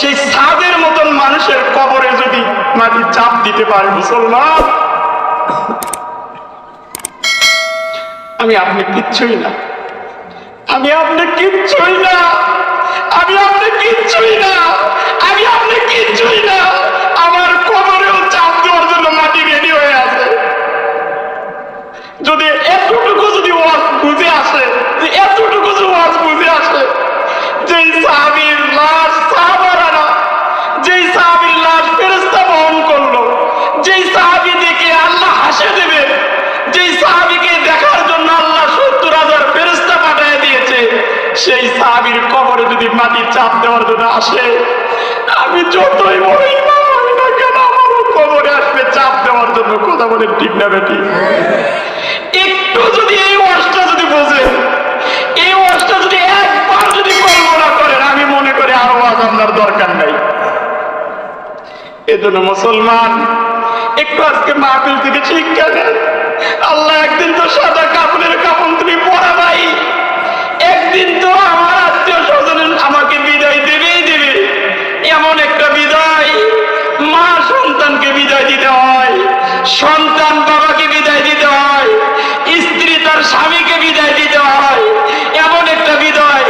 সেই সাদের মতন মানুষের কবরে যদি মাটি চাপ দিতে পারে মুসলমান, আমি আপনি কিচ্ছুই না, আমি আপনি কিচ্ছুই না, আমি আপনি কিচ্ছুই না, আমি আপনি কিচ্ছুই না। আমার কবরেও চাপ দেওয়ার জন্য মাটি রেডি হয়ে আছে। যদি এতটুকু যদি ওয়াজ বুঝে আসে, এতটুকু যদি ওয়াজ বুঝে আসে, যেই সাহাবীর লাশ সাহাবারা না, যেই সাহাবীর লাশ ফেরেশতা বহন করলো, যেই সাহাবী দেখে আল্লাহ হাসে দেবে, যেই সাহাবীকে দেখার জন্য আল্লাহ 70,000 ফেরেশতা পাঠিয়ে দিয়েছে, সেই সাহাবীর কবরে যদি মাটি চাপ দেওয়ার জন্য আসে, আমি যতই বড় ইমাম হই না কেন আমারও কবরে আসবে চাপ দেওয়ার জন্য। কথা বলেন ঠিক না বেটি? একটু যদি এই ওয়াজটা যদি বোঝেন, এই ওয়াজটা যদি একবার যদি কল্পনা করেন, আমি মনে করি আরো ওয়াজ আপনার দরকার নাই। এজন্য মুসলমান একটু আজকে মাহফিল থেকে শিক্ষা নেন। আল্লাহ একদিন তো সাদা কাপড়ের কাপড় তুমি পরা ভাই, একদিন তো আমার আত্মীয় স্বজন আমাকে বিদায় দেবেই দেবে। এমন একটা বিদায়, মা সন্তানকে বিদায় দিতে হয়, সন্তান বাবাকে বিদায় দিতে হয়, স্ত্রী তার স্বামীকে বিদায় দিতে হয়। এমন একটা বিদায়,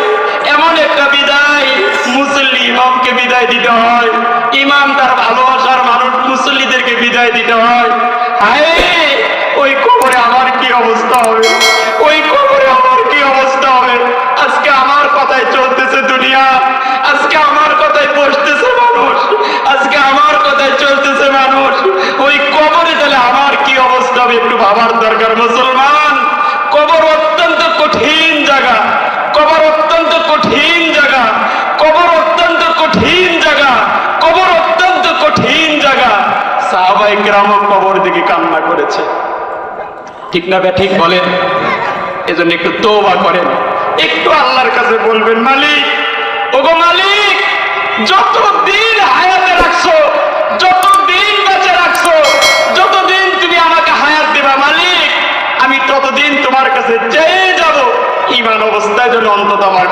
এমন একটা বিদায় মুসল্লি ইমামকে বিদায় দিতে হয়, ইমাম তার ভালোবাসার মানুষ মুসল্লিদেরকে বিদায় দিতে হয়। হায়, ওই কবরে আমার কি অবস্থা হবে, ওই কবরে আমার কি অবস্থা হবে। আজকে আমার কথায় চলতেছে দুনিয়া, আজকে আমার কথায় বসতেছে মানুষ, আজকে আমার কথায় চলতেছে মানুষ, ওই কবরে তাহলে আমার কি অবস্থা হবে একটু ভাবার দরকার মুসলমান। কবর অত্যন্ত কঠিন জায়গা, কবর অত্যন্ত কঠিন জায়গা, কবর অত্যন্ত কঠিন জায়গা, কবর অত্যন্ত কঠিন জায়গা। সাহাবায়ে কেরাম কবর দিকে কান্না করেছে, ঠিক না ঠিক বলেন? এজন্য একটু তওবা করেন, একটু আল্লাহর কাছে বলবেন, মালিক, ওগো মালিক, যতদিন হায়াতে রাখছো, যতদিন বেঁচে রাখছো, যতদিন তুমি আমাকে হায়াত দিবা মালিক, আমি ততদিন তোমার কাছে চেয়ে যাব, ঈমান অবস্থায় যেন অন্তত আমার